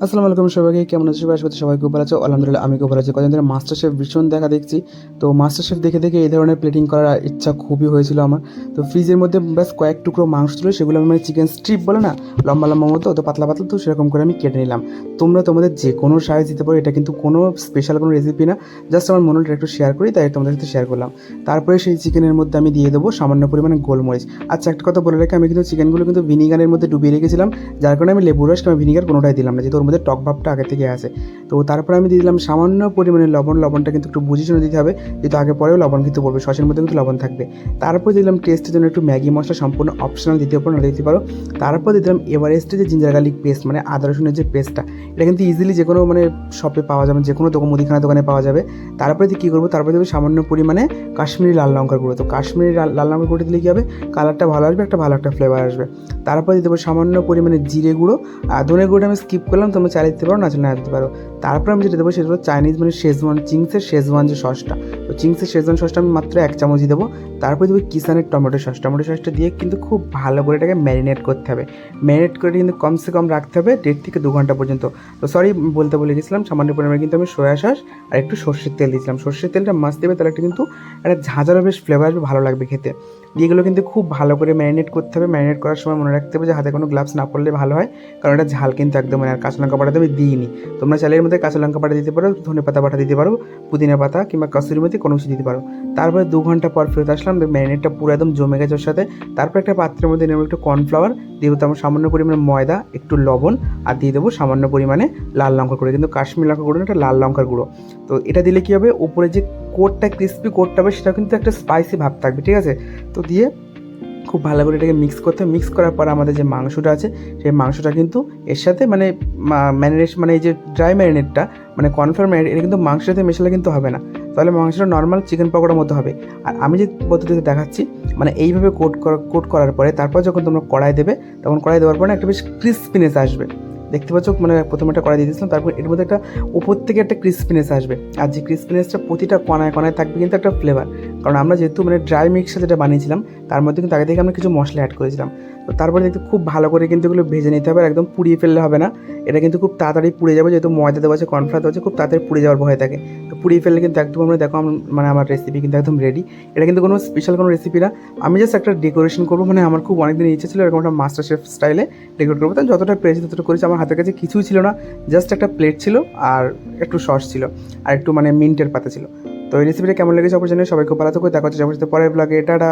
আসসালামু আলাইকুম সবাইকে, কেমন আছো? আশা করছি সবাই খুব ভালো আছো। আলহামদুলিল্লাহ আমি খুব ভালো আছি। কদিন ধরে মাস্টার শেফ ভীষণ দেখা দেখছি। তো মাস্টার শেফ দেখে দেখে এই ধরনের প্লেটিং করার ইচ্ছা খুবই হয়েছিল আমার। তো ফ্রিজের মধ্যে ব্যাস কয়েক টুকরো মাংস ছিল, সেগুলো আমি মানে চিকেন স্ট্রিপ বলে না, লম্বা লম্বা মতো, তো পাতলা পাতলা, তো সেরকম করে আমি কেটে নিলাম। তোমরা তোমাদের যে কোনো সাইজ দিতে পারো, এটা কিন্তু কোনো স্পেশাল কোনো রেসিপি না, জাস্ট আমার মনে হলো একটু শেয়ার করি, তাই তোমাদের সাথে শেয়ার করলাম। তারপরে সেই চিকেনের মধ্যে আমি দিয়ে দেবো সামান্য পরিমাণে গোলমরিচ। আচ্ছা, একটা কথা বলে রেখে, আমি কিন্তু চিকেনগুলো কিন্তু ভিনিগারের মধ্যে ডুবিয়ে রেখেছিলাম, যার কারণে আমি লেবু রস কিংবা ভিনিগার কোনোটাই দিলাম না, যেহেতু ওর মধ্যে টক ভাবটা আগে থেকে আছে। তো তারপর আমি দিয়ে দিলাম সামান্য পরিমাণে লবণ। লবণটা কিন্তু একটু বুঝে শুনে দিতে হবে, যেহেতু আগে পরেও লবণ কিন্তু পড়বে, সসের মধ্যে কিন্তু লবণ থাকবে। তারপর দিলাম টেস্টের জন্য একটু ম্যাগি মশলা, সম্পূর্ণ অপশনাল, দিতে পারো না দিতে পারো। তারপর দিলাম এভারেস্টের যে জিঞ্জার গার্লিক পেস্ট, মানে আদা রসুনের যে পেস্টটা, এটা কিন্তু ইজিলি যে কোনো মানে শপে পাওয়া যাবে, যে কোনো দোকান মুদিখানা দোকানে পাওয়া যাবে। তারপরে কী করবো, তারপরে দেবে সামান্য পরিমাণে কাশ্মীরি লাল লঙ্কার গুঁড়ো। তো কাশ্মীরি লাল লঙ্কার গুঁড়ো দিলে কী হবে, কালারটা ভালো আসবে, একটা ভালো একটা ফ্লেভার আসবে। তারপরে দিতে দেবো সামান্য পরিমাণে জিরে গুঁড়ো। আর ধনে গুঁড়োটা আমি স্কিপ করলাম, তোমরা চালিয়ে দিতে পারো, না চাইলে না দিতে পারো। তারপর আমি যেটা দেবো সেটা হলো চাইনিজ মানে শেজওয়ান, চিংসের শেজওয়ান যে সসটা, তো চিংসের শেজওয়ান সসটা আমি মাত্র 1 চামচই দেবো। তারপর দেবো কিষানের টমেটো সস। টমেটো সসটা দিয়ে কিন্তু খুব ভালো করে এটাকে ম্যারিনেট করতে হবে। ম্যারিনেট করে কিন্তু কমসে কম রাখতে হবে 1.5 থেকে 2 ঘন্টা পর্যন্ত। তো সরি, বলতে বলে গেছিলাম, সামান্য পরিমাণে কিন্তু আমি সয়া সস আর একটু সর্ষের তেল দিয়েছিলাম। সর্ষের তেলটা মাস্ট দেবে, তাহলে একটা কিন্তু একটা ঝাঁঝালো বেশ ফ্লেভার আসবে, ভালো লাগবে খেতে। এগুলো কিন্তু খুব ভালো করে ম্যারিনেট করতে হবে। ম্যারিনেট করার সময় মনে রাখতে হবে যে হাতে কোনো গ্লাভস না পরলে ভালো হয়, কারণ এটা ঝাল কিন্তু একদম, আর কাঁচা লঙ্কা বাটাতে আমি দিইনি। তোমরা চাইলে এর মধ্যে কাঁচা লঙ্কা বাটা দিতে পারো, ধনে পাতা বাটা দিতে পারো, পুদিনা পাতা কিংবা কসুরি মেথি কোনো কিছু দিতে পারো। তারপরে 2 ঘন্টা পর ফেরত আসলাম, ম্যারিনেটটা পুরো একদম জমে গেছে ওর সাথে। তারপর একটা পাত্রের মধ্যে নেবো একটু কর্নফ্লাওয়ার, দিয়ে দেবো আমার সামান্য পরিমাণে ময়দা, একটু লবণ, আর দিয়ে দেবো সামান্য পরিমাণে লাল লঙ্কার গুঁড়ো, কিন্তু কাশ্মীর লঙ্কা গুঁড়ো না, একটা লাল লঙ্কার গুঁড়ো। তো এটা দিলে কী হবে, উপরে যে কোটটা ক্রিস্পি কোটটা হবে, সেটা কিন্তু একটা স্পাইসি ভাব থাকবে, ঠিক আছে? তো দিয়ে খুব ভালো করে এটাকে মিক্স করতে হবে। মিক্স করার পর আমাদের যে মাংসটা আছে, সেই মাংসটা কিন্তু এর সাথে মানে ম্যারিনেট, মানে এই যে ড্রাই ম্যারিনেটটা, মানে কনফার্ম ম্যারিনেট, এটা কিন্তু মাংসের সাথে মেশালে কিন্তু হবে না, তাহলে মাংসটা নর্মাল চিকেন পকোড়ার মতো হবে। আর আমি যে পদ্ধতিতে দেখাচ্ছি, মানে এইভাবে কোট করার পরে তারপর যখন তোমরা কড়াই দেবে, তখন কড়াই দেওয়ার পরে একটা বেশ ক্রিস্পিনেস আসবে। দেখতে পাচ্ছ, মানে প্রথমে একটা কড়াই দিয়ে দিয়েছিলাম, তারপর এর মধ্যে একটা উপর থেকে একটা ক্রিস্পিনেস আসবে। আর যে ক্রিস্পিনেসটা প্রতিটা কণায় কণায় থাকবে কিন্তু একটা ফ্লেভার, কারণ আমরা যেহেতু মানে ড্রাই মিক্সটা যেটা বানিয়েছিলাম, তার মধ্যে কিন্তু আগে থেকে আমরা কিছু মশলা অ্যাড করেছিলাম। তো তারপরে দেখতে খুব ভালো করে কিন্তু এগুলো ভেজে নিতে হবে, আর একদম পুড়িয়ে ফেললে হবে না। এটা কিন্তু খুব তাড়াতাড়ি পুড়ে যাবে, যেহেতু ময়দা দেওয়া আছে, কর্নফ্লাওয়ার দেওয়া আছে, খুব তাড়াতাড়ি পুড়ে যাওয়ার ভয় থাকে। তো পুড়িয়ে ফেললে কিন্তু একদম, আমরা দেখো মানে আমার রেসিপি কিন্তু একদম রেডি। এটা কিন্তু কোনো স্পেশাল কোনো রেসিপি না, আমি জাস্ট একটা ডেকোরেশন করবো, মানে আমার খুব অনেকদিন ইচ্ছে ছিল এরকম একটা মাস্টার শেফ স্টাইলে ডেকোরেট করবো। তাই যতটা পেরেছি ততটা করেছি। আমার হাতের কাছে কিছুই ছিল না, জাস্ট একটা প্লেট ছিল, আর একটু সস ছিল, আর একটু মানে মিন্টের পাতা ছিল। তো এই রেসিপিটা কেমন লেগেছে অবশ্যই জানিও। সবাই খুব ভালো থাকো, দেখা হচ্ছে পরের ব্লগে। টাটা।